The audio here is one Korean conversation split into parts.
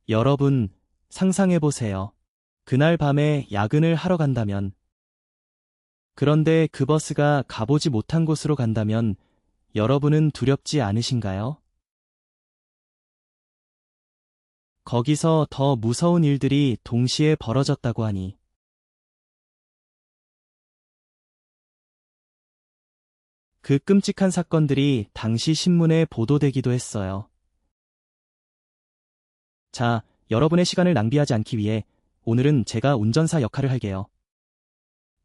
여러분, 상상해보세요. 그날 밤에 야근을 하러 간다면, 그런데 그 버스가 가보지 못한 곳으로 간다면 여러분은 두렵지 않으신가요? 거기서 더 무서운 일들이 동시에 벌어졌다고 하니, 그 끔찍한 사건들이 당시 신문에 보도되기도 했어요. 자, 여러분의 시간을 낭비하지 않기 위해 오늘은 제가 운전사 역할을 할게요.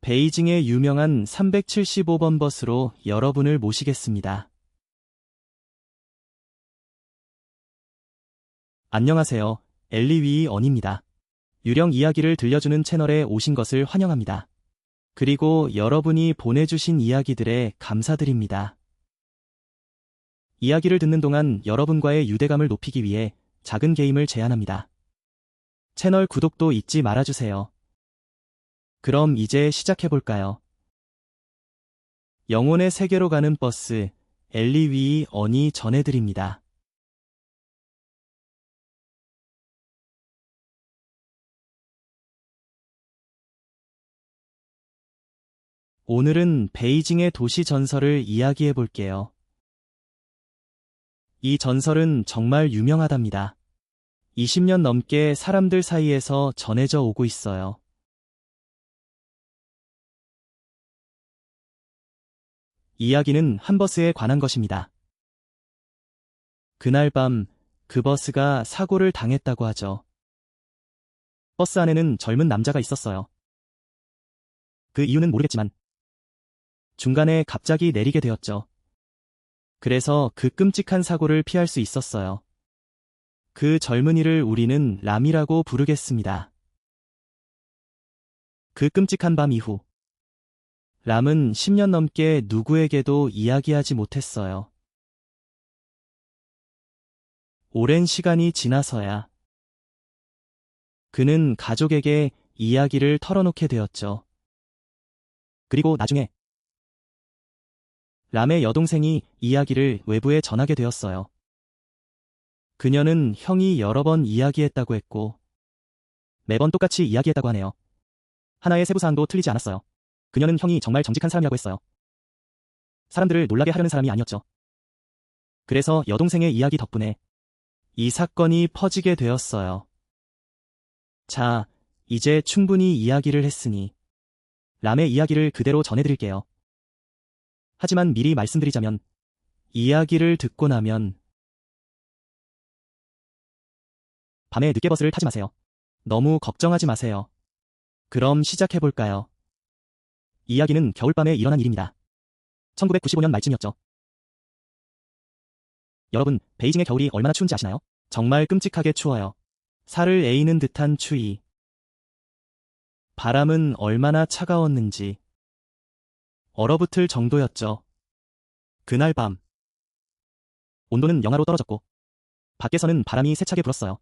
베이징의 유명한 375번 버스로 여러분을 모시겠습니다. 안녕하세요. 엘리위이 언입니다. 유령 이야기를 들려주는 채널에 오신 것을 환영합니다. 그리고 여러분이 보내주신 이야기들에 감사드립니다. 이야기를 듣는 동안 여러분과의 유대감을 높이기 위해 작은 게임을 제안합니다. 채널 구독도 잊지 말아주세요. 그럼 이제 시작해볼까요? 영혼의 세계로 가는 버스, 엘리위이 언이 전해드립니다. 오늘은 베이징의 도시 전설을 이야기해볼게요. 이 전설은 정말 유명하답니다. 20년 넘게 사람들 사이에서 전해져 오고 있어요. 이야기는 한 버스에 관한 것입니다. 그날 밤, 그 버스가 사고를 당했다고 하죠. 버스 안에는 젊은 남자가 있었어요. 그 이유는 모르겠지만, 중간에 갑자기 내리게 되었죠. 그래서 그 끔찍한 사고를 피할 수 있었어요. 그 젊은이를 우리는 람이라고 부르겠습니다. 그 끔찍한 밤 이후, 람은 10년 넘게 누구에게도 이야기하지 못했어요. 오랜 시간이 지나서야 그는 가족에게 이야기를 털어놓게 되었죠. 그리고 나중에 람의 여동생이 이야기를 외부에 전하게 되었어요. 그녀는 형이 여러 번 이야기했다고 했고 매번 똑같이 이야기했다고 하네요. 하나의 세부사항도 틀리지 않았어요. 그녀는 형이 정말 정직한 사람이라고 했어요. 사람들을 놀라게 하려는 사람이 아니었죠. 그래서 여동생의 이야기 덕분에 이 사건이 퍼지게 되었어요. 자, 이제 충분히 이야기를 했으니 람의 이야기를 그대로 전해드릴게요. 하지만 미리 말씀드리자면 이야기를 듣고 나면 밤에 늦게 버스를 타지 마세요. 너무 걱정하지 마세요. 그럼 시작해볼까요? 이야기는 겨울밤에 일어난 일입니다. 1995년 말쯤이었죠. 여러분, 베이징의 겨울이 얼마나 추운지 아시나요? 정말 끔찍하게 추워요. 살을 에이는 듯한 추위. 바람은 얼마나 차가웠는지 얼어붙을 정도였죠. 그날 밤 온도는 영하로 떨어졌고 밖에서는 바람이 세차게 불었어요.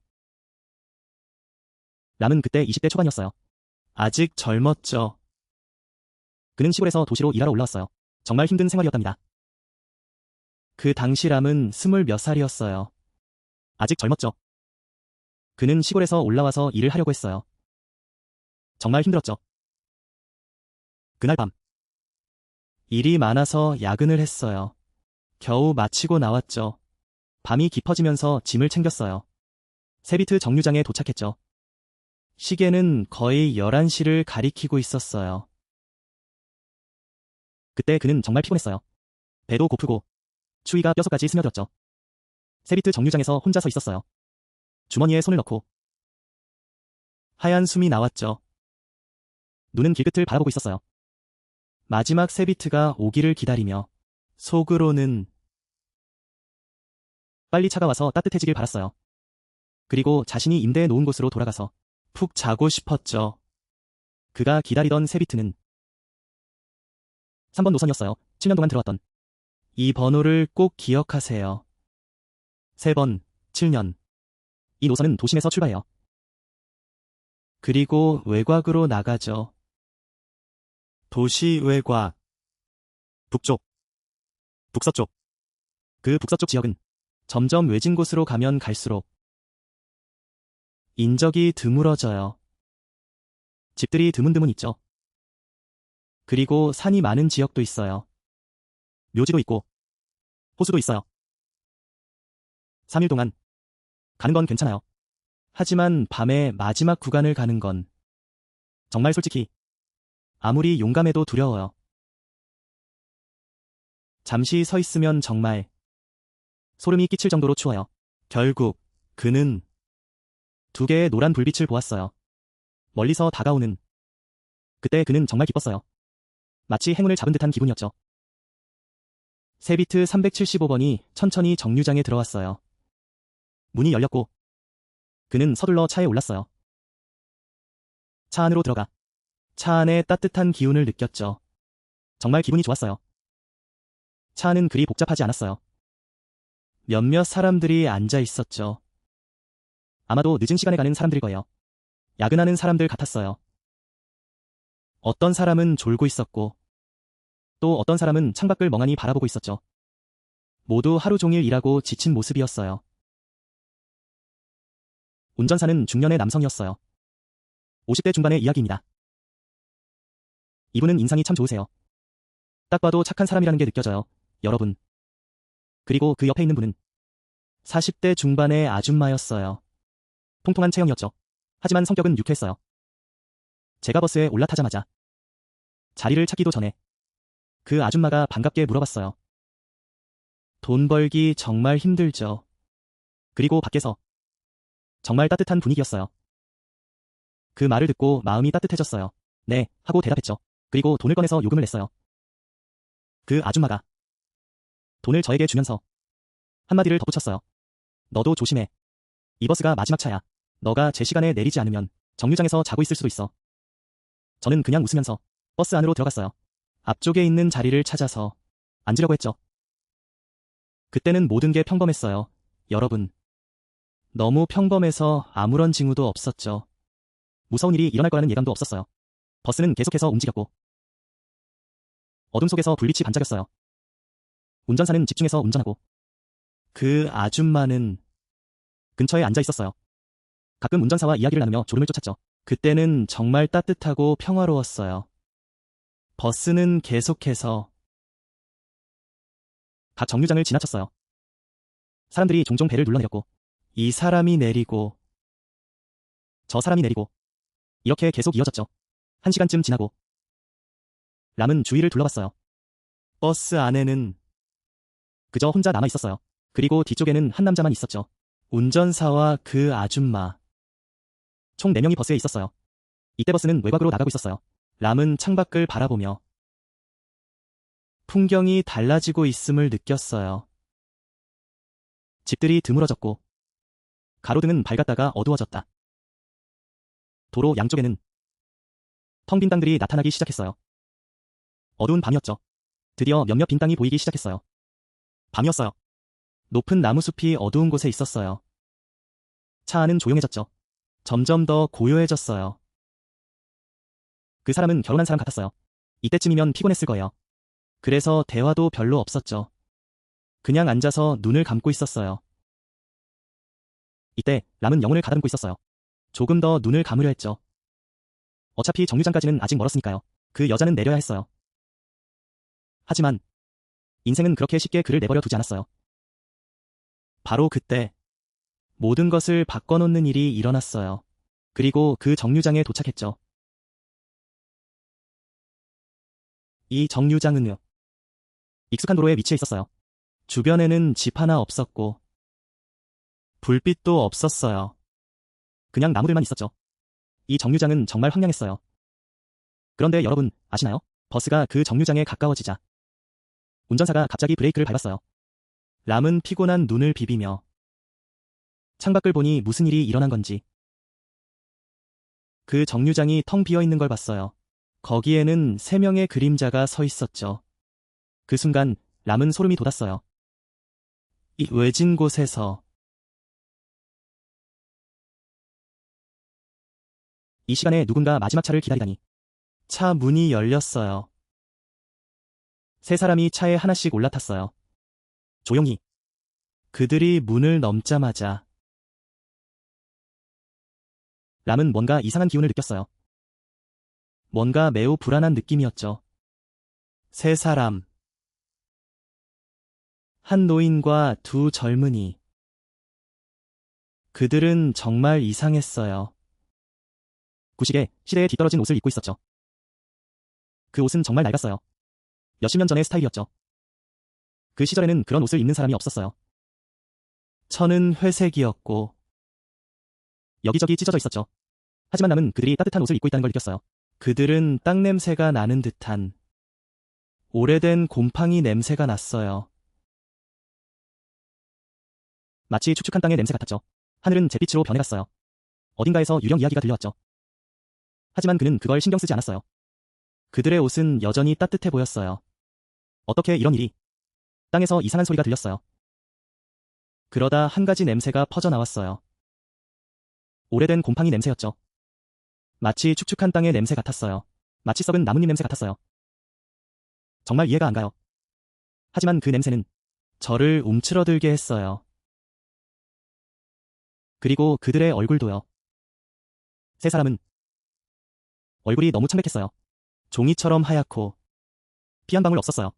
람은 그때 20대 초반이었어요. 아직 젊었죠. 그는 시골에서 도시로 일하러 올라왔어요. 정말 힘든 생활이었답니다. 그 당시 람은 20몇 살이었어요. 아직 젊었죠. 그는 시골에서 올라와서 일을 하려고 했어요. 정말 힘들었죠. 그날 밤 일이 많아서 야근을 했어요. 겨우 마치고 나왔죠. 밤이 깊어지면서 짐을 챙겼어요. 세비트 정류장에 도착했죠. 시계는 거의 11시를 가리키고 있었어요. 그때 그는 정말 피곤했어요. 배도 고프고 추위가 뼛속까지 스며들었죠. 세비트 정류장에서 혼자 서 있었어요. 주머니에 손을 넣고 하얀 숨이 나왔죠. 눈은 길끝을 바라보고 있었어요. 마지막 세비트가 오기를 기다리며 속으로는 빨리 차가 와서 따뜻해지길 바랐어요. 그리고 자신이 임대해 놓은 곳으로 돌아가서 푹 자고 싶었죠. 그가 기다리던 세비트는 3번 노선이었어요. 7년 동안 들어왔던. 이 번호를 꼭 기억하세요. 3번, 7년. 이 노선은 도심에서 출발해요. 그리고 외곽으로 나가죠. 도시 외곽. 북쪽, 북서쪽. 그 북서쪽 지역은 점점 외진 곳으로 가면 갈수록 인적이 드물어져요. 집들이 드문드문 있죠. 그리고 산이 많은 지역도 있어요. 묘지도 있고 호수도 있어요. 3일 동안 가는 건 괜찮아요. 하지만 밤에 마지막 구간을 가는 건 정말 솔직히 아무리 용감해도 두려워요. 잠시 서 있으면 정말 소름이 끼칠 정도로 추워요. 결국 그는 2개의 노란 불빛을 보았어요. 멀리서 다가오는. 그때 그는 정말 기뻤어요. 마치 행운을 잡은 듯한 기분이었죠. 세비트 375번이 천천히 정류장에 들어왔어요. 문이 열렸고 그는 서둘러 차에 올랐어요. 차 안으로 들어가 차 안에 따뜻한 기운을 느꼈죠. 정말 기분이 좋았어요. 차 안은 그리 복잡하지 않았어요. 몇몇 사람들이 앉아 있었죠. 아마도 늦은 시간에 가는 사람들일 거예요. 야근하는 사람들 같았어요. 어떤 사람은 졸고 있었고 또 어떤 사람은 창밖을 멍하니 바라보고 있었죠. 모두 하루 종일 일하고 지친 모습이었어요. 운전사는 중년의 남성이었어요. 50대 중반의 이야기입니다. 이분은 인상이 참 좋으세요. 딱 봐도 착한 사람이라는 게 느껴져요, 여러분. 그리고 그 옆에 있는 분은 40대 중반의 아줌마였어요. 통통한 체형이었죠. 하지만 성격은 유쾌했어요. 제가 버스에 올라타자마자 자리를 찾기도 전에 그 아줌마가 반갑게 물어봤어요. 돈 벌기 정말 힘들죠. 그리고 밖에서 정말 따뜻한 분위기였어요. 그 말을 듣고 마음이 따뜻해졌어요. 네, 하고 대답했죠. 그리고 돈을 꺼내서 요금을 냈어요. 그 아줌마가 돈을 저에게 주면서 한마디를 덧붙였어요. 너도 조심해. 이 버스가 마지막 차야. 너가 제 시간에 내리지 않으면 정류장에서 자고 있을 수도 있어. 저는 그냥 웃으면서 버스 안으로 들어갔어요. 앞쪽에 있는 자리를 찾아서 앉으려고 했죠. 그때는 모든 게 평범했어요. 여러분. 너무 평범해서 아무런 징후도 없었죠. 무서운 일이 일어날 거라는 예감도 없었어요. 버스는 계속해서 움직였고 어둠 속에서 불빛이 반짝였어요. 운전사는 집중해서 운전하고 그 아줌마는 근처에 앉아 있었어요. 가끔 운전사와 이야기를 나누며 졸음을 쫓았죠. 그때는 정말 따뜻하고 평화로웠어요. 버스는 계속해서 각 정류장을 지나쳤어요. 사람들이 종종 배를 눌러내렸고 이 사람이 내리고 저 사람이 내리고 이렇게 계속 이어졌죠. 1시간쯤 지나고 람은 주위를 둘러봤어요. 버스 안에는 그저 혼자 남아 있었어요. 그리고 뒤쪽에는 한 남자만 있었죠. 운전사와 그 아줌마. 총 4명이 버스에 있었어요. 이때 버스는 외곽으로 나가고 있었어요. 람은 창밖을 바라보며 풍경이 달라지고 있음을 느꼈어요. 집들이 드물어졌고 가로등은 밝았다가 어두워졌다. 도로 양쪽에는 텅 빈 땅들이 나타나기 시작했어요. 어두운 밤이었죠. 드디어 몇몇 빈 땅이 보이기 시작했어요. 밤이었어요. 높은 나무숲이 어두운 곳에 있었어요. 차 안은 조용해졌죠. 점점 더 고요해졌어요. 그 사람은 결혼한 사람 같았어요. 이때쯤이면 피곤했을 거예요. 그래서 대화도 별로 없었죠. 그냥 앉아서 눈을 감고 있었어요. 이때 람은 영혼을 가다듬고 있었어요. 조금 더 눈을 감으려 했죠. 어차피 정류장까지는 아직 멀었으니까요. 그 여자는 내려야 했어요. 하지만 인생은 그렇게 쉽게 그를 내버려 두지 않았어요. 바로 그때 모든 것을 바꿔놓는 일이 일어났어요. 그리고 그 정류장에 도착했죠. 이 정류장은요. 익숙한 도로에 위치해 있었어요. 주변에는 집 하나 없었고 불빛도 없었어요. 그냥 나무들만 있었죠. 이 정류장은 정말 황량했어요. 그런데 여러분 아시나요? 버스가 그 정류장에 가까워지자 운전사가 갑자기 브레이크를 밟았어요. 람은 피곤한 눈을 비비며 창밖을 보니 무슨 일이 일어난 건지. 그 정류장이 텅 비어있는 걸 봤어요. 거기에는 3명의 그림자가 서 있었죠. 그 순간 람은 소름이 돋았어요. 이 외진 곳에서 이 시간에 누군가 마지막 차를 기다리다니. 차 문이 열렸어요. 3사람이 차에 하나씩 올라탔어요. 조용히. 그들이 문을 넘자마자 람은 뭔가 이상한 기운을 느꼈어요. 뭔가 매우 불안한 느낌이었죠. 세 사람. 한 노인과 두 젊은이. 그들은 정말 이상했어요. 구식에 시대에 뒤떨어진 옷을 입고 있었죠. 그 옷은 정말 낡았어요. 몇십 년 전의 스타일이었죠. 그 시절에는 그런 옷을 입는 사람이 없었어요. 천은 회색이었고 여기저기 찢어져 있었죠. 하지만 남은 그들이 따뜻한 옷을 입고 있다는 걸 느꼈어요. 그들은 땅 냄새가 나는 듯한 오래된 곰팡이 냄새가 났어요. 마치 축축한 땅의 냄새 같았죠. 하늘은 잿빛으로 변해갔어요. 어딘가에서 유령 이야기가 들려왔죠. 하지만 그는 그걸 신경 쓰지 않았어요. 그들의 옷은 여전히 따뜻해 보였어요. 어떻게 이런 일이? 땅에서 이상한 소리가 들렸어요. 그러다 한 가지 냄새가 퍼져나왔어요. 오래된 곰팡이 냄새였죠. 마치 축축한 땅의 냄새 같았어요. 마치 썩은 나뭇잎 냄새 같았어요. 정말 이해가 안 가요. 하지만 그 냄새는 저를 움츠러들게 했어요. 그리고 그들의 얼굴도요. 세 사람은 얼굴이 너무 창백했어요. 종이처럼 하얗고 피 한 방울 없었어요.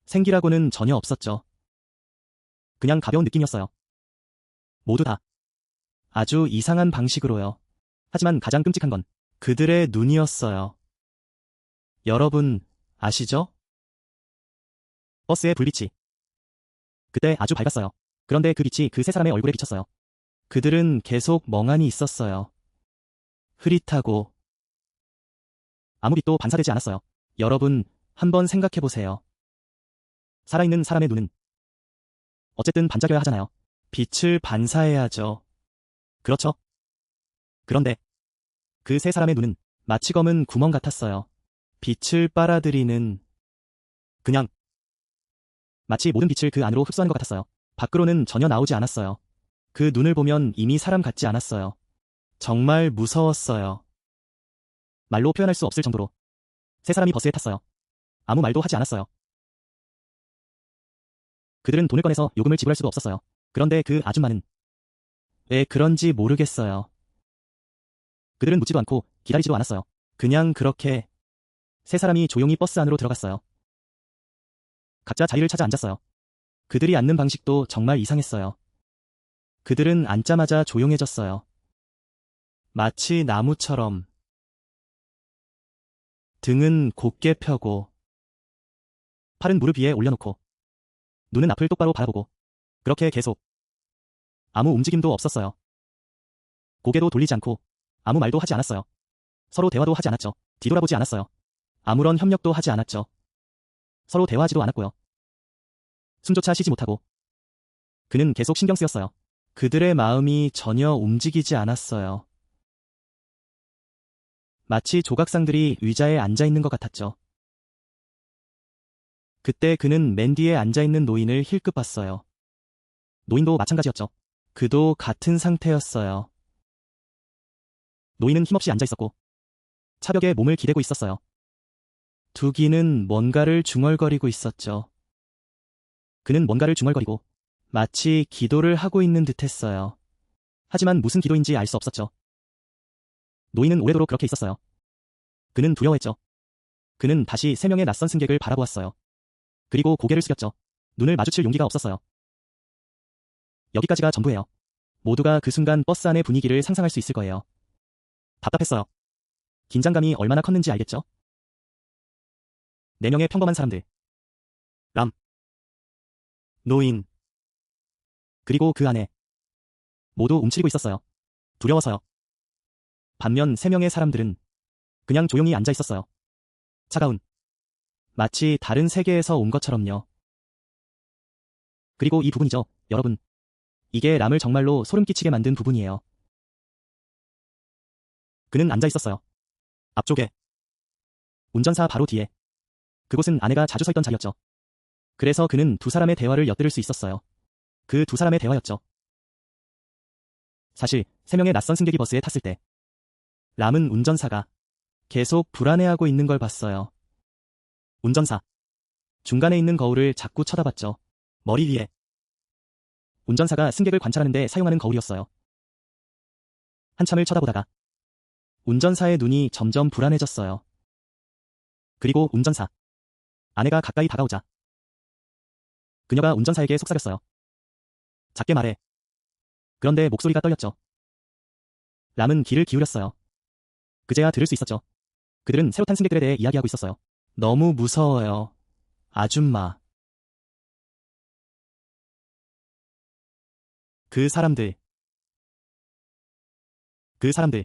생기라고는 전혀 없었죠. 그냥 가벼운 느낌이었어요. 모두 다 아주 이상한 방식으로요. 하지만 가장 끔찍한 건 그들의 눈이었어요. 여러분 아시죠? 버스의 불빛이 그때 아주 밝았어요. 그런데 그 빛이 그 세 사람의 얼굴에 비쳤어요. 그들은 계속 멍하니 있었어요. 흐릿하고 아무 빛도 반사되지 않았어요. 여러분 한번 생각해보세요. 살아있는 사람의 눈은 어쨌든 반짝여야 하잖아요. 빛을 반사해야죠. 그렇죠? 그런데 그 세 사람의 눈은 마치 검은 구멍 같았어요. 빛을 빨아들이는 그냥 마치 모든 빛을 그 안으로 흡수하는 것 같았어요. 밖으로는 전혀 나오지 않았어요. 그 눈을 보면 이미 사람 같지 않았어요. 정말 무서웠어요. 말로 표현할 수 없을 정도로. 세 사람이 버스에 탔어요. 아무 말도 하지 않았어요. 그들은 돈을 꺼내서 요금을 지불할 수도 없었어요. 그런데 그 아줌마는 왜 그런지 모르겠어요. 그들은 묻지도 않고 기다리지도 않았어요. 그냥 그렇게 세 사람이 조용히 버스 안으로 들어갔어요. 각자 자리를 찾아 앉았어요. 그들이 앉는 방식도 정말 이상했어요. 그들은 앉자마자 조용해졌어요. 마치 나무처럼. 등은 곧게 펴고 팔은 무릎 위에 올려놓고 눈은 앞을 똑바로 바라보고 그렇게 계속 아무 움직임도 없었어요. 고개도 돌리지 않고 아무 말도 하지 않았어요. 서로 대화도 하지 않았죠. 뒤돌아보지 않았어요. 아무런 협력도 하지 않았죠. 서로 대화하지도 않았고요. 숨조차 쉬지 못하고 그는 계속 신경 쓰였어요. 그들의 마음이 전혀 움직이지 않았어요. 마치 조각상들이 의자에 앉아있는 것 같았죠. 그때 그는 맨 뒤에 앉아있는 노인을 힐끗 봤어요. 노인도 마찬가지였죠. 그도 같은 상태였어요. 노인은 힘없이 앉아있었고 차벽에 몸을 기대고 있었어요. 두기는 뭔가를 중얼거리고 있었죠. 그는 뭔가를 중얼거리고 마치 기도를 하고 있는 듯했어요. 하지만 무슨 기도인지 알 수 없었죠. 노인은 오래도록 그렇게 있었어요. 그는 두려워했죠. 그는 다시 세 명의 낯선 승객을 바라보았어요. 그리고 고개를 숙였죠. 눈을 마주칠 용기가 없었어요. 여기까지가 전부예요. 모두가 그 순간 버스 안의 분위기를 상상할 수 있을 거예요. 답답했어요. 긴장감이 얼마나 컸는지 알겠죠? 네 명의 평범한 사람들. 람. 노인. 그리고 그 안에 모두 움츠리고 있었어요. 두려워서요. 반면 세 명의 사람들은 그냥 조용히 앉아 있었어요. 차가운. 마치 다른 세계에서 온 것처럼요. 그리고 이 부분이죠, 여러분. 이게 람을 정말로 소름 끼치게 만든 부분이에요. 그는 앉아 있었어요. 앞쪽에. 운전사 바로 뒤에. 그곳은 아내가 자주 서 있던 자리였죠. 그래서 그는 두 사람의 대화를 엿들을 수 있었어요. 그 두 사람의 대화였죠. 사실 세 명의 낯선 승객이 버스에 탔을 때 람은 운전사가 계속 불안해하고 있는 걸 봤어요. 운전사. 중간에 있는 거울을 자꾸 쳐다봤죠. 머리 위에. 운전사가 승객을 관찰하는데 사용하는 거울이었어요. 한참을 쳐다보다가 운전사의 눈이 점점 불안해졌어요. 그리고 운전사. 아내가 가까이 다가오자 그녀가 운전사에게 속삭였어요. 작게 말해. 그런데 목소리가 떨렸죠. 람은 귀를 기울였어요. 그제야 들을 수 있었죠. 그들은 새로 탄 승객들에 대해 이야기하고 있었어요. 너무 무서워요. 아줌마. 그 사람들. 그 사람들.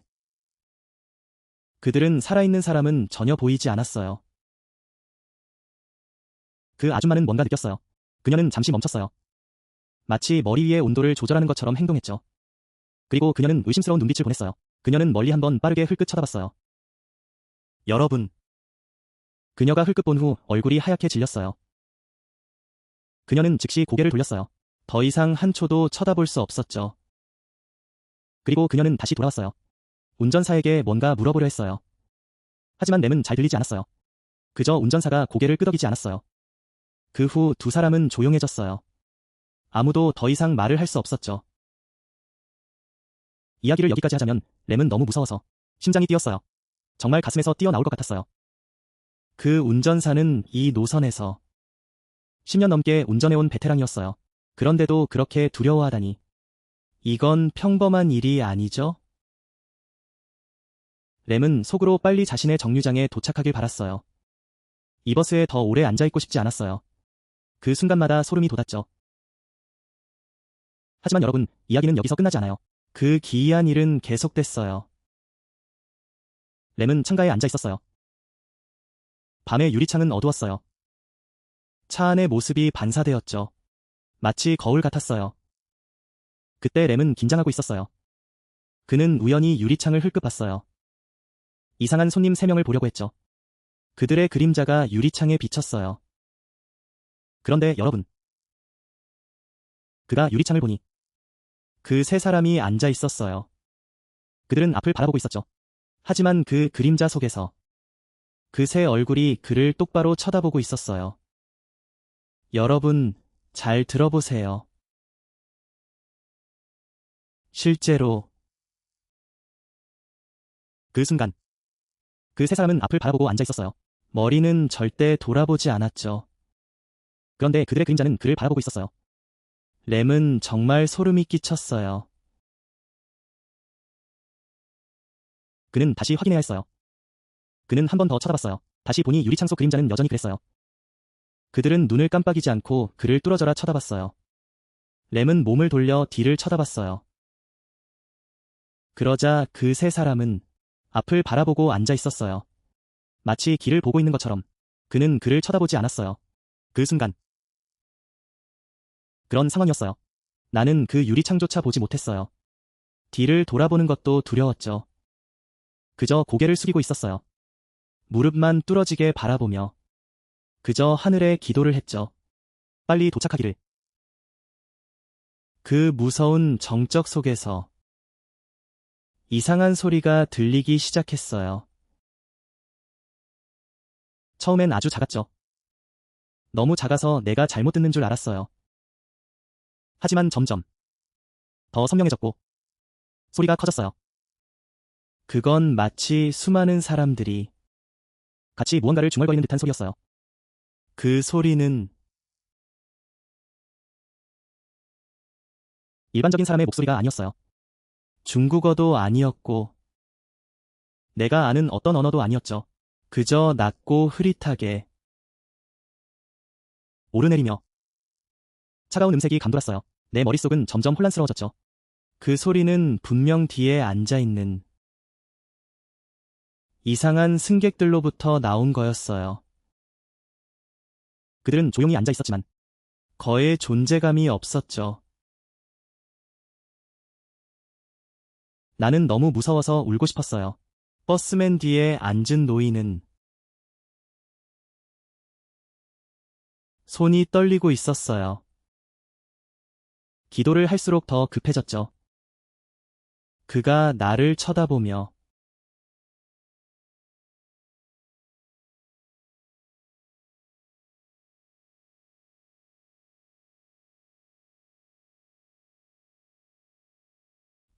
그들은 살아있는 사람은 전혀 보이지 않았어요. 그 아줌마는 뭔가 느꼈어요. 그녀는 잠시 멈췄어요. 마치 머리 위의 온도를 조절하는 것처럼 행동했죠. 그리고 그녀는 의심스러운 눈빛을 보냈어요. 그녀는 멀리 한번 빠르게 흘끗 쳐다봤어요. 여러분. 그녀가 흘끗 본 후 얼굴이 하얗게 질렸어요. 그녀는 즉시 고개를 돌렸어요. 더 이상 한 초도 쳐다볼 수 없었죠. 그리고 그녀는 다시 돌아왔어요. 운전사에게 뭔가 물어보려 했어요. 하지만 램은 잘 들리지 않았어요. 그저 운전사가 고개를 끄덕이지 않았어요. 그 후 두 사람은 조용해졌어요. 아무도 더 이상 말을 할 수 없었죠. 이야기를 여기까지 하자면 램은 너무 무서워서 심장이 뛰었어요. 정말 가슴에서 뛰어나올 것 같았어요. 그 운전사는 이 노선에서 10년 넘게 운전해온 베테랑이었어요. 그런데도 그렇게 두려워하다니. 이건 평범한 일이 아니죠? 램은 속으로 빨리 자신의 정류장에 도착하길 바랐어요. 이 버스에 더 오래 앉아있고 싶지 않았어요. 그 순간마다 소름이 돋았죠. 하지만 여러분, 이야기는 여기서 끝나지 않아요. 그 기이한 일은 계속됐어요. 램은 창가에 앉아 있었어요. 밤의 유리창은 어두웠어요. 차 안의 모습이 반사되었죠. 마치 거울 같았어요. 그때 램은 긴장하고 있었어요. 그는 우연히 유리창을 흘끗 봤어요. 이상한 손님 3명을 보려고 했죠. 그들의 그림자가 유리창에 비쳤어요. 그런데 여러분, 그가 유리창을 보니 그 3사람이 앉아 있었어요. 그들은 앞을 바라보고 있었죠. 하지만 그 그림자 속에서 그 3얼굴이 그를 똑바로 쳐다보고 있었어요. 여러분, 잘 들어보세요. 실제로 그 순간 그 3사람은 앞을 바라보고 앉아 있었어요. 머리는 절대 돌아보지 않았죠. 그런데 그들의 그림자는 그를 바라보고 있었어요. 램은 정말 소름이 끼쳤어요. 그는 다시 확인해야 했어요. 그는 한 번 더 쳐다봤어요. 다시 보니 유리창 속 그림자는 여전히 그랬어요. 그들은 눈을 깜빡이지 않고 그를 뚫어져라 쳐다봤어요. 램은 몸을 돌려 뒤를 쳐다봤어요. 그러자 그 3사람은 앞을 바라보고 앉아 있었어요. 마치 길을 보고 있는 것처럼. 그는 그를 쳐다보지 않았어요. 그 순간. 그런 상황이었어요. 나는 그 유리창조차 보지 못했어요. 뒤를 돌아보는 것도 두려웠죠. 그저 고개를 숙이고 있었어요. 무릎만 뚫어지게 바라보며 그저 하늘에 기도를 했죠. 빨리 도착하기를. 그 무서운 정적 속에서 이상한 소리가 들리기 시작했어요. 처음엔 아주 작았죠. 너무 작아서 내가 잘못 듣는 줄 알았어요. 하지만 점점 더 선명해졌고 소리가 커졌어요. 그건 마치 수많은 사람들이 같이 무언가를 중얼거리는 듯한 소리였어요. 그 소리는 일반적인 사람의 목소리가 아니었어요. 중국어도 아니었고 내가 아는 어떤 언어도 아니었죠. 그저 낮고 흐릿하게 오르내리며 차가운 음색이 감돌았어요. 내 머릿속은 점점 혼란스러워졌죠. 그 소리는 분명 뒤에 앉아있는 이상한 승객들로부터 나온 거였어요. 그들은 조용히 앉아 있었지만 거의 존재감이 없었죠. 나는 너무 무서워서 울고 싶었어요. 버스맨 뒤에 앉은 노인은 손이 떨리고 있었어요. 기도를 할수록 더 급해졌죠. 그가 나를 쳐다보며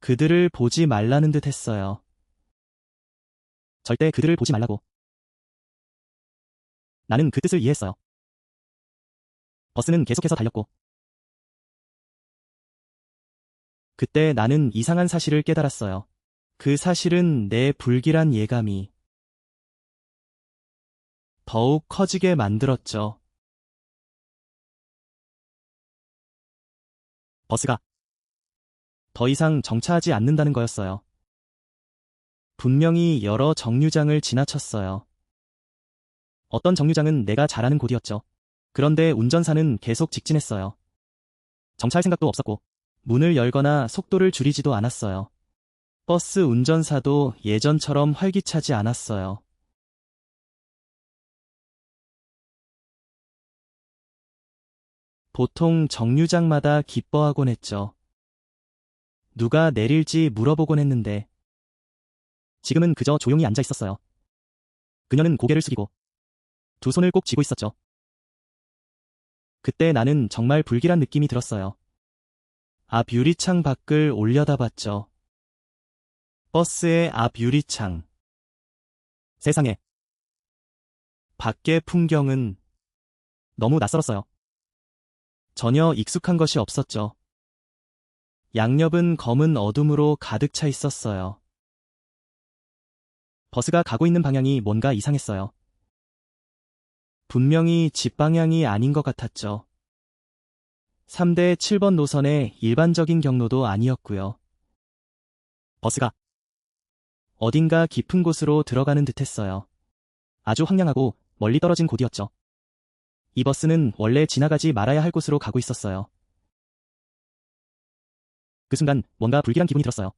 그들을 보지 말라는 듯 했어요. 절대 그들을 보지 말라고. 나는 그 뜻을 이해했어요. 버스는 계속해서 달렸고. 그때 나는 이상한 사실을 깨달았어요. 그 사실은 내 불길한 예감이 더욱 커지게 만들었죠. 버스가 더 이상 정차하지 않는다는 거였어요. 분명히 여러 정류장을 지나쳤어요. 어떤 정류장은 내가 잘 아는 곳이었죠. 그런데 운전사는 계속 직진했어요. 정차할 생각도 없었고 문을 열거나 속도를 줄이지도 않았어요. 버스 운전사도 예전처럼 활기차지 않았어요. 보통 정류장마다 기뻐하곤 했죠. 누가 내릴지 물어보곤 했는데 지금은 그저 조용히 앉아 있었어요. 그녀는 고개를 숙이고 두 손을 꼭 쥐고 있었죠. 그때 나는 정말 불길한 느낌이 들었어요. 앞 유리창 밖을 올려다봤죠. 버스의 앞 유리창. 세상에. 밖의 풍경은 너무 낯설었어요. 전혀 익숙한 것이 없었죠. 양옆은 검은 어둠으로 가득 차 있었어요. 버스가 가고 있는 방향이 뭔가 이상했어요. 분명히 집 방향이 아닌 것 같았죠. 3대 7번 노선의 일반적인 경로도 아니었고요. 버스가 어딘가 깊은 곳으로 들어가는 듯했어요. 아주 황량하고 멀리 떨어진 곳이었죠. 이 버스는 원래 지나가지 말아야 할 곳으로 가고 있었어요. 그 순간 뭔가 불길한 기분이 들었어요.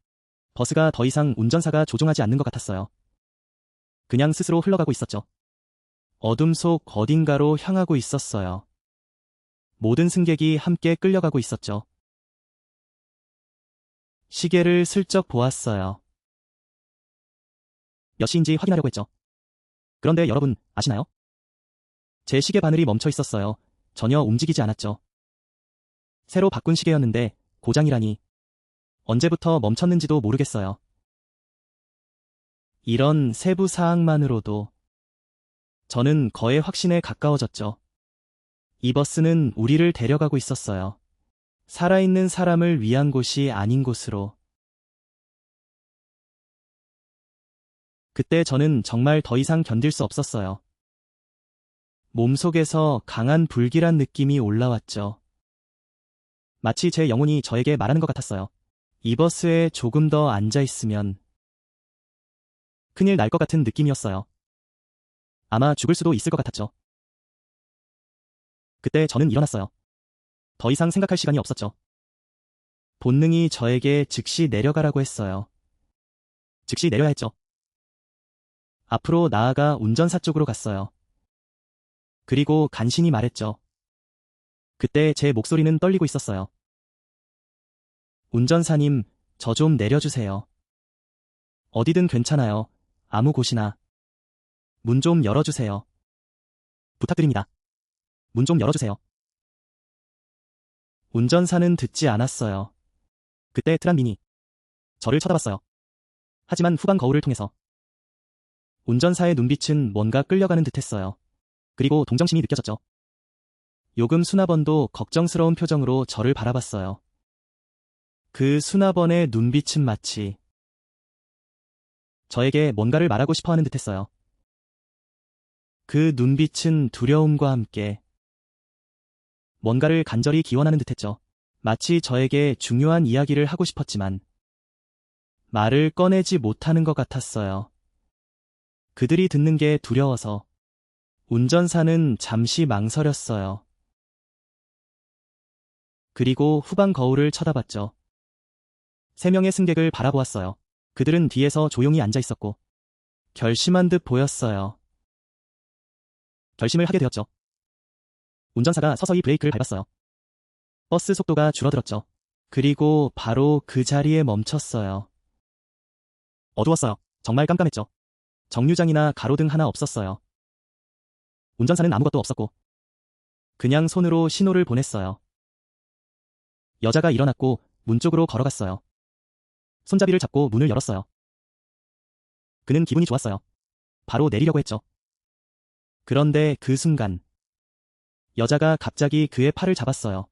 버스가 더 이상 운전사가 조종하지 않는 것 같았어요. 그냥 스스로 흘러가고 있었죠. 어둠 속 어딘가로 향하고 있었어요. 모든 승객이 함께 끌려가고 있었죠. 시계를 슬쩍 보았어요. 몇 시인지 확인하려고 했죠. 그런데 여러분 아시나요? 제 시계 바늘이 멈춰 있었어요. 전혀 움직이지 않았죠. 새로 바꾼 시계였는데 고장이라니. 언제부터 멈췄는지도 모르겠어요. 이런 세부 사항만으로도 저는 거의 확신에 가까워졌죠. 이 버스는 우리를 데려가고 있었어요. 살아있는 사람을 위한 곳이 아닌 곳으로. 그때 저는 정말 더 이상 견딜 수 없었어요. 몸속에서 강한 불길한 느낌이 올라왔죠. 마치 제 영혼이 저에게 말하는 것 같았어요. 이 버스에 조금 더 앉아있으면 큰일 날 것 같은 느낌이었어요. 아마 죽을 수도 있을 것 같았죠. 그때 저는 일어났어요. 더 이상 생각할 시간이 없었죠. 본능이 저에게 즉시 내려가라고 했어요. 즉시 내려야 했죠. 앞으로 나아가 운전사 쪽으로 갔어요. 그리고 간신히 말했죠. 그때 제 목소리는 떨리고 있었어요. 운전사님, 저 좀 내려주세요. 어디든 괜찮아요. 아무 곳이나. 문 좀 열어주세요. 부탁드립니다. 문 좀 열어주세요. 운전사는 듣지 않았어요. 그때 트란민이 저를 쳐다봤어요. 하지만 후방 거울을 통해서 운전사의 눈빛은 뭔가 끌려가는 듯했어요. 그리고 동정심이 느껴졌죠. 요금 수납원도 걱정스러운 표정으로 저를 바라봤어요. 그 수납원의 눈빛은 마치 저에게 뭔가를 말하고 싶어 하는 듯했어요. 그 눈빛은 두려움과 함께 뭔가를 간절히 기원하는 듯했죠. 마치 저에게 중요한 이야기를 하고 싶었지만 말을 꺼내지 못하는 것 같았어요. 그들이 듣는 게 두려워서 운전사는 잠시 망설였어요. 그리고 후방 거울을 쳐다봤죠. 3명의 승객을 바라보았어요. 그들은 뒤에서 조용히 앉아 있었고 결심한 듯 보였어요. 결심을 하게 되었죠. 운전사가 서서히 브레이크를 밟았어요. 버스 속도가 줄어들었죠. 그리고 바로 그 자리에 멈췄어요. 어두웠어요. 정말 깜깜했죠. 정류장이나 가로등 하나 없었어요. 운전사는 아무것도 없었고 그냥 손으로 신호를 보냈어요. 여자가 일어났고 문 쪽으로 걸어갔어요. 손잡이를 잡고 문을 열었어요. 그는 기분이 좋았어요. 바로 내리려고 했죠. 그런데 그 순간 여자가 갑자기 그의 팔을 잡았어요.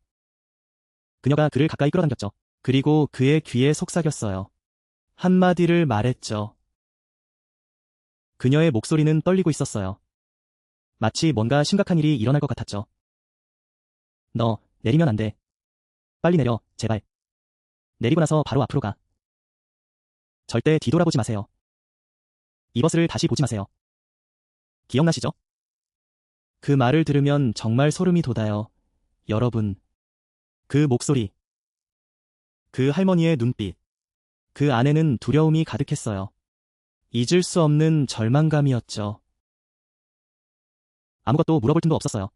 그녀가 그를 가까이 끌어당겼죠. 그리고 그의 귀에 속삭였어요. 한마디를 말했죠. 그녀의 목소리는 떨리고 있었어요. 마치 뭔가 심각한 일이 일어날 것 같았죠. 너, 내리면 안 돼. 빨리 내려, 제발. 내리고 나서 바로 앞으로 가. 절대 뒤돌아보지 마세요. 이 버스를 다시 보지 마세요. 기억나시죠? 그 말을 들으면 정말 소름이 돋아요. 여러분. 그 목소리. 그 할머니의 눈빛. 그 안에는 두려움이 가득했어요. 잊을 수 없는 절망감이었죠. 아무것도 물어볼 틈도 없었어요.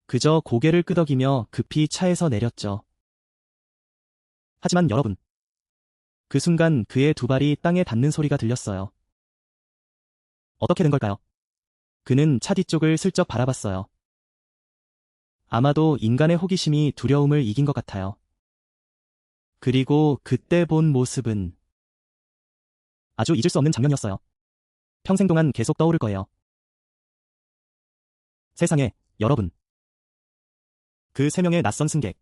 그저 고개를 끄덕이며 급히 차에서 내렸죠. 하지만 여러분. 그 순간 그의 두 발이 땅에 닿는 소리가 들렸어요. 어떻게 된 걸까요? 그는 차 뒤쪽을 슬쩍 바라봤어요. 아마도 인간의 호기심이 두려움을 이긴 것 같아요. 그리고 그때 본 모습은 아주 잊을 수 없는 장면이었어요. 평생 동안 계속 떠오를 거예요. 세상에, 여러분. 그 세 명의 낯선 승객.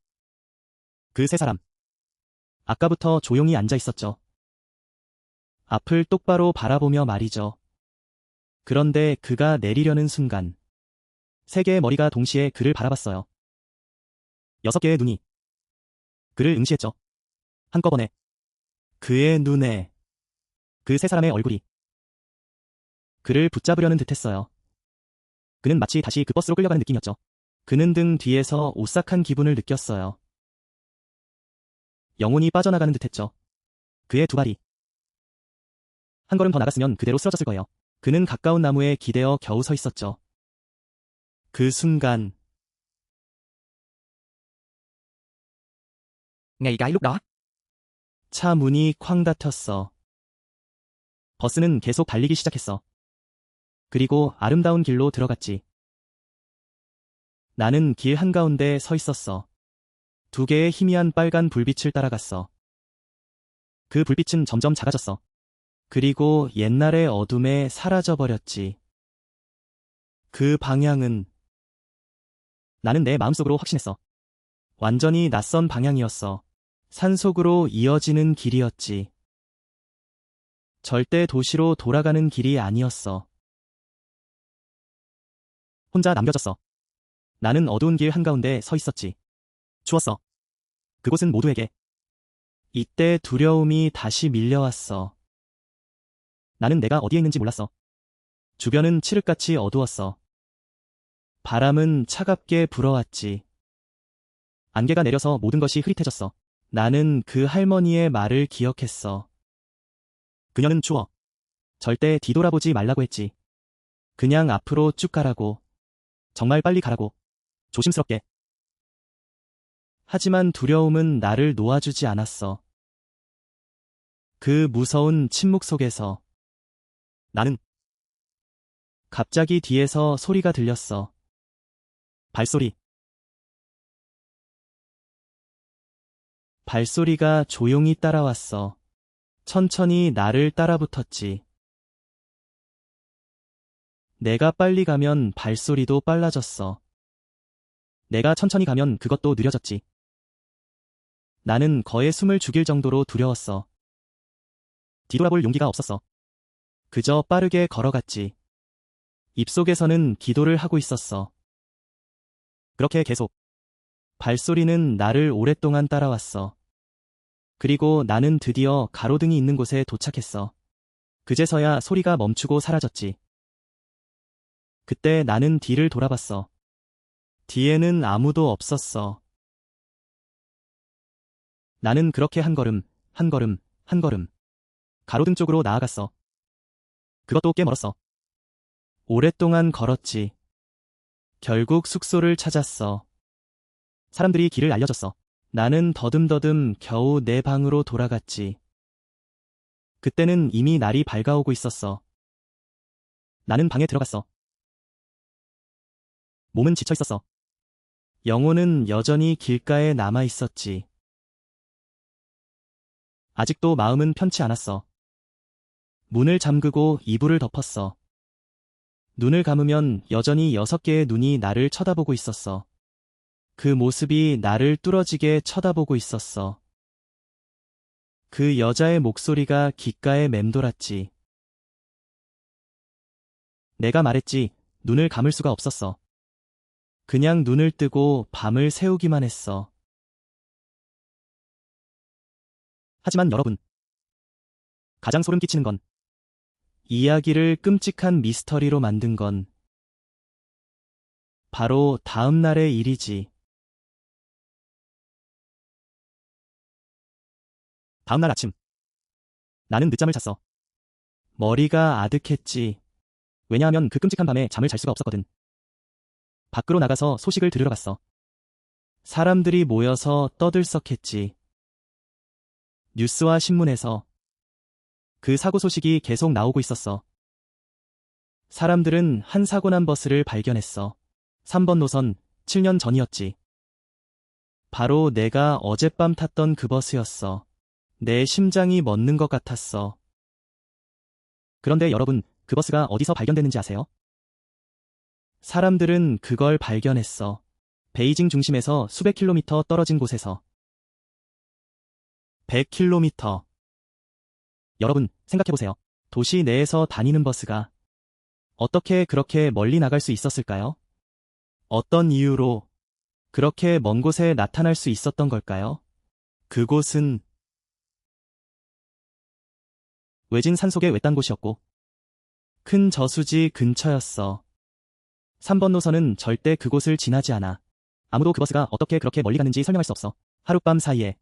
그 세 사람. 아까부터 조용히 앉아 있었죠. 앞을 똑바로 바라보며 말이죠. 그런데 그가 내리려는 순간 세 개의 머리가 동시에 그를 바라봤어요. 6개의 눈이 그를 응시했죠. 한꺼번에 그의 눈에 그 세 사람의 얼굴이 그를 붙잡으려는 듯했어요. 그는 마치 다시 그 버스로 끌려가는 느낌이었죠. 그는 등 뒤에서 오싹한 기분을 느꼈어요. 영혼이 빠져나가는 듯했죠. 그의 두 발이 한 걸음 더 나갔으면 그대로 쓰러졌을 거예요. 그는 가까운 나무에 기대어 겨우 서 있었죠. 그 순간 Ngay cái lúc đó, 차 문이 쾅 닫혔어. 버스는 계속 달리기 시작했어. 그리고 아름다운 길로 들어갔지. 나는 길 한가운데 서 있었어. 2개의 희미한 빨간 불빛을 따라갔어. 그 불빛은 점점 작아졌어. 그리고 옛날의 어둠에 사라져버렸지. 그 방향은 나는 내 마음속으로 확신했어. 완전히 낯선 방향이었어. 산속으로 이어지는 길이었지. 절대 도시로 돌아가는 길이 아니었어. 혼자 남겨졌어. 나는 어두운 길 한가운데 서 있었지. 추웠어. 그곳은 모두에게. 이때 두려움이 다시 밀려왔어. 나는 내가 어디에 있는지 몰랐어. 주변은 칠흑같이 어두웠어. 바람은 차갑게 불어왔지. 안개가 내려서 모든 것이 흐릿해졌어. 나는 그 할머니의 말을 기억했어. 그녀는 추워. 절대 뒤돌아보지 말라고 했지. 그냥 앞으로 쭉 가라고. 정말 빨리 가라고. 조심스럽게. 하지만 두려움은 나를 놓아주지 않았어. 그 무서운 침묵 속에서 나는 갑자기 뒤에서 소리가 들렸어. 발소리. 발소리가 조용히 따라왔어. 천천히 나를 따라붙었지. 내가 빨리 가면 발소리도 빨라졌어. 내가 천천히 가면 그것도 느려졌지. 나는 거의 숨을 죽일 정도로 두려웠어. 뒤돌아볼 용기가 없었어. 그저 빠르게 걸어갔지. 입속에서는 기도를 하고 있었어. 그렇게 계속. 발소리는 나를 오랫동안 따라왔어. 그리고 나는 드디어 가로등이 있는 곳에 도착했어. 그제서야 소리가 멈추고 사라졌지. 그때 나는 뒤를 돌아봤어. 뒤에는 아무도 없었어. 나는 그렇게 한 걸음, 한 걸음, 한 걸음. 가로등 쪽으로 나아갔어. 그것도 꽤 멀었어. 오랫동안 걸었지. 결국 숙소를 찾았어. 사람들이 길을 알려줬어. 나는 더듬더듬 겨우 내 방으로 돌아갔지. 그때는 이미 날이 밝아오고 있었어. 나는 방에 들어갔어. 몸은 지쳐 있었어. 영혼은 여전히 길가에 남아 있었지. 아직도 마음은 편치 않았어. 문을 잠그고 이불을 덮었어. 눈을 감으면 여전히 6개의 눈이 나를 쳐다보고 있었어. 그 모습이 나를 뚫어지게 쳐다보고 있었어. 그 여자의 목소리가 귓가에 맴돌았지. 내가 말했지, 눈을 감을 수가 없었어. 그냥 눈을 뜨고 밤을 새우기만 했어. 하지만 여러분, 가장 소름 끼치는 건 이야기를 끔찍한 미스터리로 만든 건 바로 다음 날의 일이지. 다음 날 아침, 나는 늦잠을 잤어. 머리가 아득했지. 왜냐하면 그 끔찍한 밤에 잠을 잘 수가 없었거든. 밖으로 나가서 소식을 들으러 갔어. 사람들이 모여서 떠들썩했지. 뉴스와 신문에서 그 사고 소식이 계속 나오고 있었어. 사람들은 한 사고 난 버스를 발견했어. 3번 노선, 7년 전이었지. 바로 내가 어젯밤 탔던 그 버스였어. 내 심장이 멎는 것 같았어. 그런데 여러분, 그 버스가 어디서 발견됐는지 아세요? 사람들은 그걸 발견했어. 베이징 중심에서 수백 킬로미터 떨어진 곳에서. 100킬로미터. 여러분, 생각해보세요. 도시 내에서 다니는 버스가 어떻게 그렇게 멀리 나갈 수 있었을까요? 어떤 이유로 그렇게 먼 곳에 나타날 수 있었던 걸까요? 그곳은 외진 산속의 외딴 곳이었고 큰 저수지 근처였어. 3번 노선은 절대 그곳을 지나지 않아. 아무도 그 버스가 어떻게 그렇게 멀리 가는지 설명할 수 없어. 하룻밤 사이에.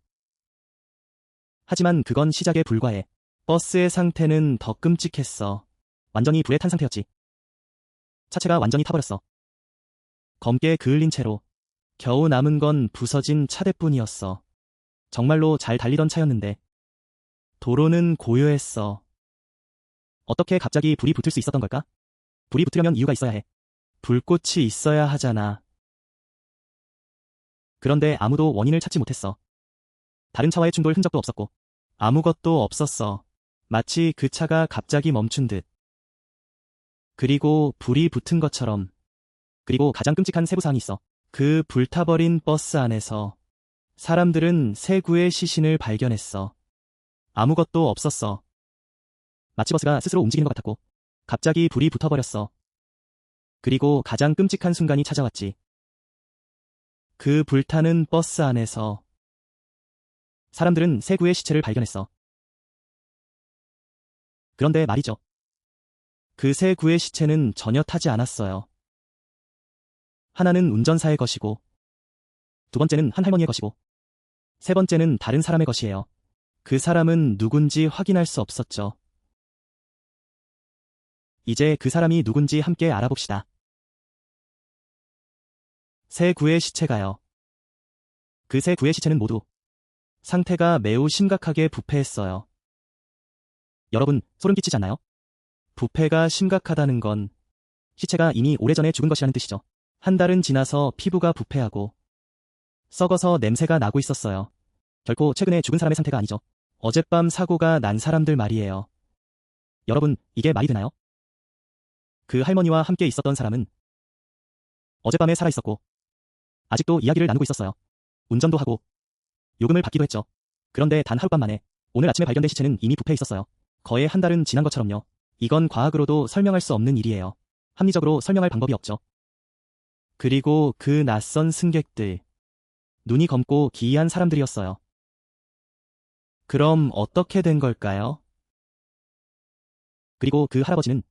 하지만 그건 시작에 불과해. 버스의 상태는 더 끔찍했어. 완전히 불에 탄 상태였지. 차체가 완전히 타버렸어. 검게 그을린 채로 겨우 남은 건 부서진 차대뿐이었어. 정말로 잘 달리던 차였는데 도로는 고요했어. 어떻게 갑자기 불이 붙을 수 있었던 걸까? 불이 붙으려면 이유가 있어야 해. 불꽃이 있어야 하잖아. 그런데 아무도 원인을 찾지 못했어. 다른 차와의 충돌 흔적도 없었고 아무것도 없었어. 마치 그 차가 갑자기 멈춘 듯. 그리고 불이 붙은 것처럼. 그리고 가장 끔찍한 세부사항이 있어. 그 불타버린 버스 안에서 사람들은 세 구의 시신을 발견했어. 아무것도 없었어. 마치 버스가 스스로 움직이는 것 같았고 갑자기 불이 붙어버렸어. 그리고 가장 끔찍한 순간이 찾아왔지. 그 불타는 버스 안에서 사람들은 세 구의 시체를 발견했어. 그런데 말이죠. 그 세 구의 시체는 전혀 타지 않았어요. 하나는 운전사의 것이고, 두 번째는 한 할머니의 것이고, 세 번째는 다른 사람의 것이에요. 그 사람은 누군지 확인할 수 없었죠. 이제 그 사람이 누군지 함께 알아봅시다. 세 구의 시체가요. 그 세 구의 시체는 모두 상태가 매우 심각하게 부패했어요. 여러분, 소름 끼치지 않나요? 부패가 심각하다는 건 시체가 이미 오래전에 죽은 것이라는 뜻이죠. 한 달은 지나서 피부가 부패하고 썩어서 냄새가 나고 있었어요. 결코 최근에 죽은 사람의 상태가 아니죠. 어젯밤 사고가 난 사람들 말이에요. 여러분, 이게 말이 되나요? 그 할머니와 함께 있었던 사람은 어젯밤에 살아있었고 아직도 이야기를 나누고 있었어요. 운전도 하고 요금을 받기도 했죠. 그런데 단 하룻밤 만에 오늘 아침에 발견된 시체는 이미 부패해 있었어요. 거의 한 달은 지난 것처럼요. 이건 과학으로도 설명할 수 없는 일이에요. 합리적으로 설명할 방법이 없죠. 그리고 그 낯선 승객들, 눈이 검고 기이한 사람들이었어요. 그럼 어떻게 된 걸까요? 그리고 그 할아버지는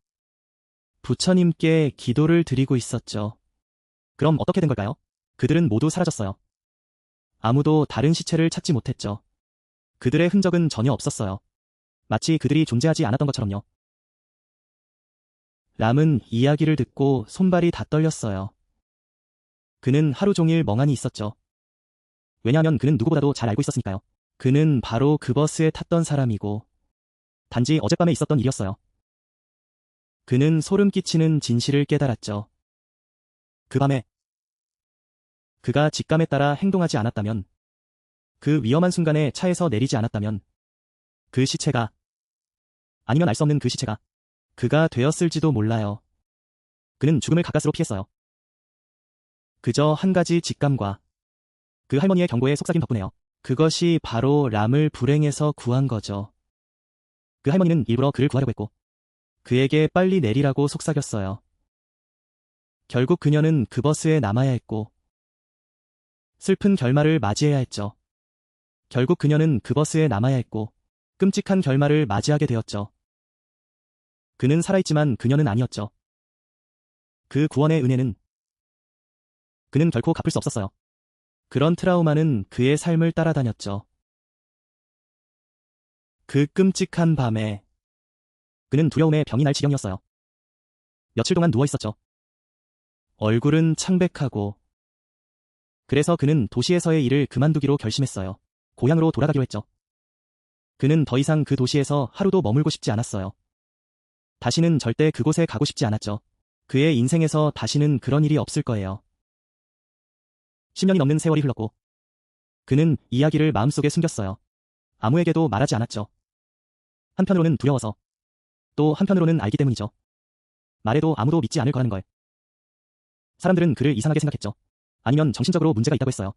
부처님께 기도를 드리고 있었죠. 그럼 어떻게 된 걸까요? 그들은 모두 사라졌어요. 아무도 다른 시체를 찾지 못했죠. 그들의 흔적은 전혀 없었어요. 마치 그들이 존재하지 않았던 것처럼요. 람은 이야기를 듣고 손발이 다 떨렸어요. 그는 하루 종일 멍하니 있었죠. 왜냐하면 그는 누구보다도 잘 알고 있었으니까요. 그는 바로 그 버스에 탔던 사람이고 단지 어젯밤에 있었던 일이었어요. 그는 소름 끼치는 진실을 깨달았죠. 그 밤에 그가 직감에 따라 행동하지 않았다면, 그 위험한 순간에 차에서 내리지 않았다면 그 시체가, 아니면 알 수 없는 그 시체가 그가 되었을지도 몰라요. 그는 죽음을 가까스로 피했어요. 그저 한 가지 직감과 그 할머니의 경고에 속삭임 덕분에요. 그것이 바로 람을 불행에서 구한 거죠. 그 할머니는 일부러 그를 구하려고 했고 그에게 빨리 내리라고 속삭였어요. 결국 그녀는 그 버스에 남아야 했고 슬픈 결말을 맞이해야 했죠. 결국 그녀는 그 버스에 남아야 했고 끔찍한 결말을 맞이하게 되었죠. 그는 살아있지만 그녀는 아니었죠. 그 구원의 은혜는 그는 결코 갚을 수 없었어요. 그런 트라우마는 그의 삶을 따라다녔죠. 그 끔찍한 밤에 그는 두려움에 병이 날 지경이었어요. 며칠 동안 누워 있었죠. 얼굴은 창백하고 그래서 그는 도시에서의 일을 그만두기로 결심했어요. 고향으로 돌아가기로 했죠. 그는 더 이상 그 도시에서 하루도 머물고 싶지 않았어요. 다시는 절대 그곳에 가고 싶지 않았죠. 그의 인생에서 다시는 그런 일이 없을 거예요. 10년이 넘는 세월이 흘렀고 그는 이야기를 마음속에 숨겼어요. 아무에게도 말하지 않았죠. 한편으로는 두려워서 또 한편으로는 알기 때문이죠. 말해도 아무도 믿지 않을 거라는 걸. 사람들은 그를 이상하게 생각했죠. 아니면 정신적으로 문제가 있다고 했어요.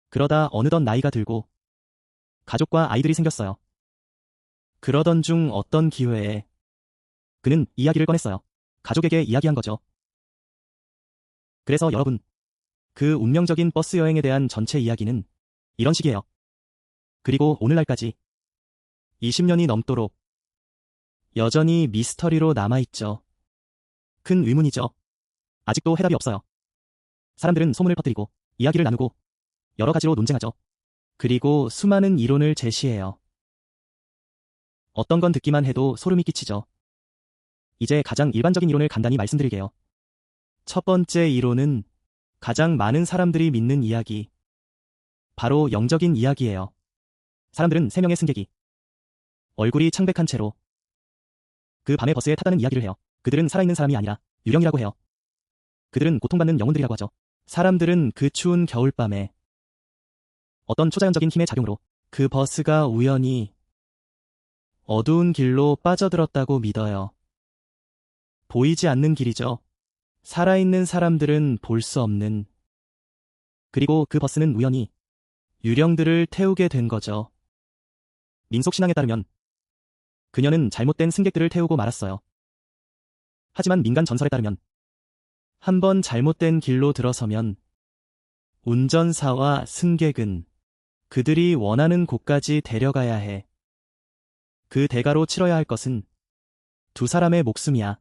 그러다 어느덧 나이가 들고 가족과 아이들이 생겼어요. 그러던 중 어떤 기회에 그는 이야기를 꺼냈어요. 가족에게 이야기한 거죠. 그래서 여러분, 그 운명적인 버스 여행에 대한 전체 이야기는 이런 식이에요. 그리고 오늘날까지 20년이 넘도록 여전히 미스터리로 남아있죠. 큰 의문이죠. 아직도 해답이 없어요. 사람들은 소문을 퍼뜨리고 이야기를 나누고 여러 가지로 논쟁하죠. 그리고 수많은 이론을 제시해요. 어떤 건 듣기만 해도 소름이 끼치죠. 이제 가장 일반적인 이론을 간단히 말씀드릴게요. 첫 번째 이론은 가장 많은 사람들이 믿는 이야기. 바로 영적인 이야기예요. 사람들은 3명의 승객이 얼굴이 창백한 채로 그 밤에 버스에 탔다는 이야기를 해요. 그들은 살아있는 사람이 아니라 유령이라고 해요. 그들은 고통받는 영혼들이라고 하죠. 사람들은 그 추운 겨울밤에 어떤 초자연적인 힘의 작용으로 그 버스가 우연히 어두운 길로 빠져들었다고 믿어요. 보이지 않는 길이죠. 살아있는 사람들은 볼 수 없는. 그리고 그 버스는 우연히 유령들을 태우게 된 거죠. 민속신앙에 따르면 그녀는 잘못된 승객들을 태우고 말았어요. 하지만 민간 전설에 따르면 한번 잘못된 길로 들어서면 운전사와 승객은 그들이 원하는 곳까지 데려가야 해. 그 대가로 치러야 할 것은 2사람의 목숨이야.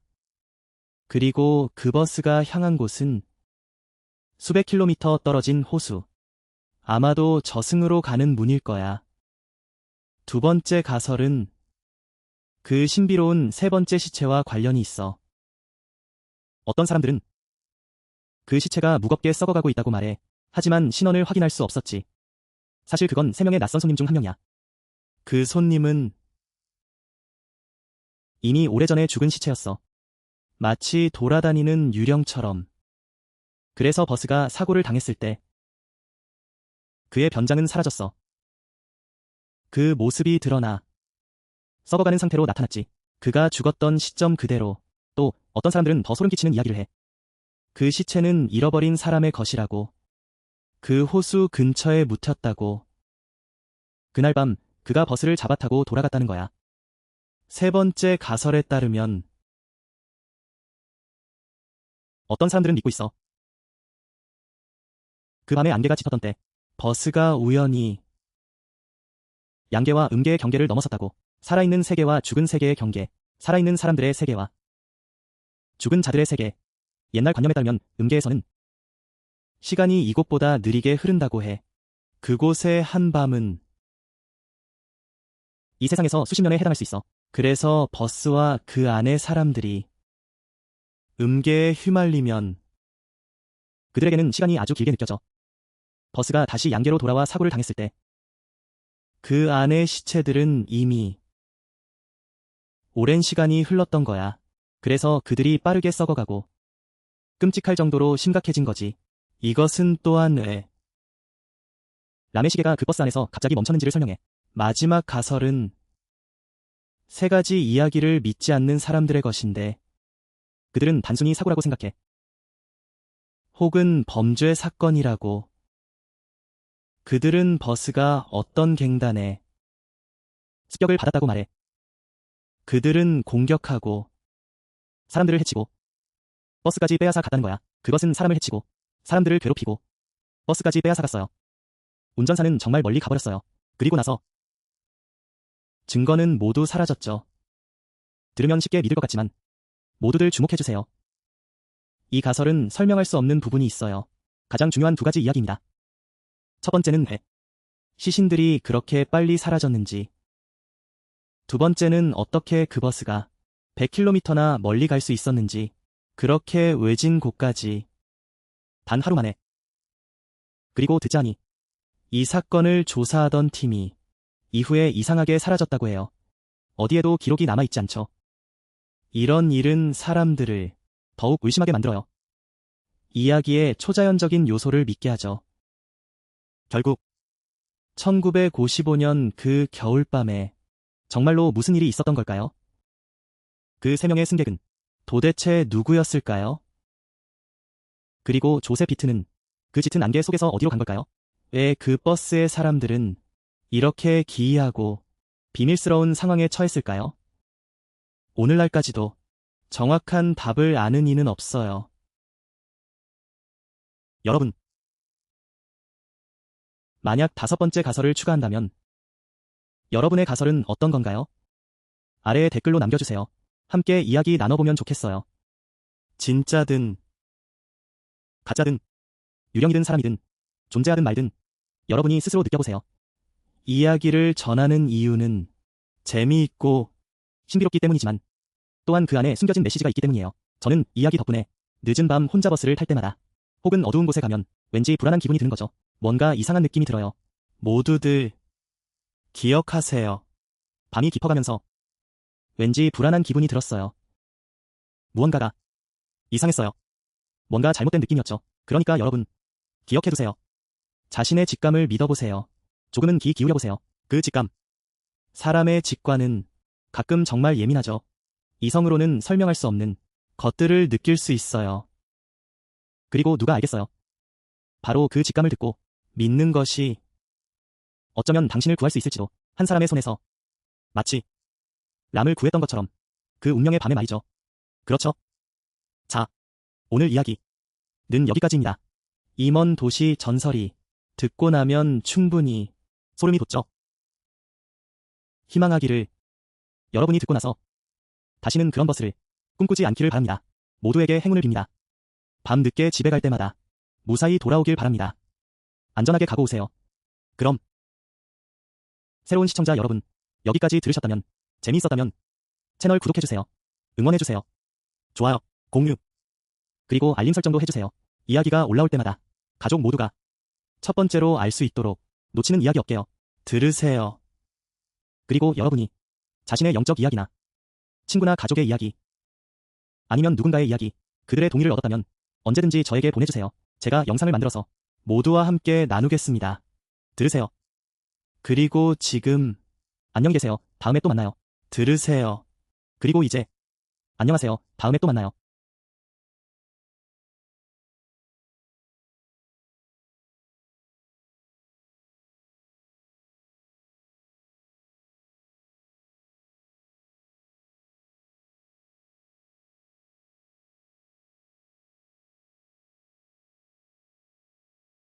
그리고 그 버스가 향한 곳은 수백 킬로미터 떨어진 호수. 아마도 저승으로 가는 문일 거야. 2번째 가설은 그 신비로운 3번째 시체와 관련이 있어. 어떤 사람들은 그 시체가 무겁게 썩어가고 있다고 말해. 하지만 신원을 확인할 수 없었지. 사실 그건 3명의 낯선 손님 중 한 명이야. 그 손님은 이미 오래전에 죽은 시체였어. 마치 돌아다니는 유령처럼. 그래서 버스가 사고를 당했을 때 그의 변장은 사라졌어. 그 모습이 드러나 썩어가는 상태로 나타났지. 그가 죽었던 시점 그대로. 또 어떤 사람들은 더 소름 끼치는 이야기를 해. 그 시체는 잃어버린 사람의 것이라고. 그 호수 근처에 묻혔다고. 그날 밤 그가 버스를 잡아타고 돌아갔다는 거야. 3번째 가설에 따르면 어떤 사람들은 믿고 있어. 그 밤에 안개가 짙었던 때 버스가 우연히 양계와 음계의 경계를 넘어섰다고. 살아있는 세계와 죽은 세계의 경계. 살아있는 사람들의 세계와 죽은 자들의 세계. 옛날 관념에 따르면 음계에서는 시간이 이곳보다 느리게 흐른다고 해. 그곳의 한밤은 이 세상에서 수십 년에 해당할 수 있어. 그래서 버스와 그 안의 사람들이 음계에 휘말리면 그들에게는 시간이 아주 길게 느껴져. 버스가 다시 양계로 돌아와 사고를 당했을 때 그 안의 시체들은 이미 오랜 시간이 흘렀던 거야. 그래서 그들이 빠르게 썩어가고 끔찍할 정도로 심각해진 거지. 이것은 또한 왜 람의 시계가 그 버스 안에서 갑자기 멈췄는지를 설명해. 마지막 가설은 세 가지 이야기를 믿지 않는 사람들의 것인데 그들은 단순히 사고라고 생각해. 혹은 범죄 사건이라고. 그들은 버스가 어떤 갱단에 습격을 받았다고 말해. 그들은 공격하고 사람들을 해치고 버스까지 빼앗아 갔다는 거야. 그것은 사람을 해치고 사람들을 괴롭히고 버스까지 빼앗아 갔어요. 운전사는 정말 멀리 가버렸어요. 그리고 나서 증거는 모두 사라졌죠. 들으면 쉽게 믿을 것 같지만 모두들 주목해주세요. 이 가설은 설명할 수 없는 부분이 있어요. 가장 중요한 두 가지 이야기입니다. 첫 번째는 왜 시신들이 그렇게 빨리 사라졌는지, 두 번째는 어떻게 그 버스가 100km나 멀리 갈 수 있었는지, 그렇게 외진 곳까지 단 하루 만에. 그리고 듣자니 이 사건을 조사하던 팀이 이후에 이상하게 사라졌다고 해요. 어디에도 기록이 남아있지 않죠. 이런 일은 사람들을 더욱 의심하게 만들어요. 이야기의 초자연적인 요소를 믿게 하죠. 결국 1955년 그 겨울밤에 정말로 무슨 일이 있었던 걸까요? 그 세 명의 승객은 도대체 누구였을까요? 그리고 조셉 비트는 그 짙은 안개 속에서 어디로 간 걸까요? 왜 그 버스의 사람들은 이렇게 기이하고 비밀스러운 상황에 처했을까요? 오늘날까지도 정확한 답을 아는 이는 없어요. 여러분, 만약 다섯 번째 가설을 추가한다면 여러분의 가설은 어떤 건가요? 아래에 댓글로 남겨주세요. 함께 이야기 나눠보면 좋겠어요. 진짜든 가짜든 유령이든 사람이든 존재하든 말든 여러분이 스스로 느껴보세요. 이야기를 전하는 이유는 재미있고 신비롭기 때문이지만 또한 그 안에 숨겨진 메시지가 있기 때문이에요. 저는 이야기 덕분에 늦은 밤 혼자 버스를 탈 때마다 혹은 어두운 곳에 가면 왠지 불안한 기분이 드는 거죠. 뭔가 이상한 느낌이 들어요. 모두들 기억하세요. 밤이 깊어가면서 왠지 불안한 기분이 들었어요. 무언가가 이상했어요. 뭔가 잘못된 느낌이었죠. 그러니까 여러분, 기억해두세요. 자신의 직감을 믿어보세요. 조금은 귀 기울여보세요. 그 직감. 사람의 직관은 가끔 정말 예민하죠. 이성으로는 설명할 수 없는 것들을 느낄 수 있어요. 그리고 누가 알겠어요? 바로 그 직감을 듣고 믿는 것이 어쩌면 당신을 구할 수 있을지도. 한 사람의 손에서 마치 람을 구했던 것처럼. 그 운명의 밤에 말이죠. 그렇죠? 자, 오늘 이야기는 여기까지입니다. 이 먼 도시 전설이 듣고 나면 충분히 소름이 돋죠. 희망하기를 여러분이 듣고 나서 다시는 그런 버스를 꿈꾸지 않기를 바랍니다. 모두에게 행운을 빕니다. 밤 늦게 집에 갈 때마다 무사히 돌아오길 바랍니다. 안전하게 가고 오세요. 그럼 새로운 시청자 여러분, 여기까지 들으셨다면 재미있었다면 채널 구독해주세요. 응원해주세요. 좋아요, 공유, 그리고 알림 설정도 해주세요. 이야기가 올라올 때마다 가족 모두가 첫 번째로 알 수 있도록 놓치는 이야기 없게요. 들으세요. 그리고 여러분이 자신의 영적 이야기나 친구나 가족의 이야기 아니면 누군가의 이야기, 그들의 동의를 얻었다면 언제든지 저에게 보내주세요. 제가 영상을 만들어서 모두와 함께 나누겠습니다. 들으세요. 그리고 지금 안녕히 계세요. 다음에 또 만나요. 들으세요. 그리고 이제 안녕하세요. 다음에 또 만나요.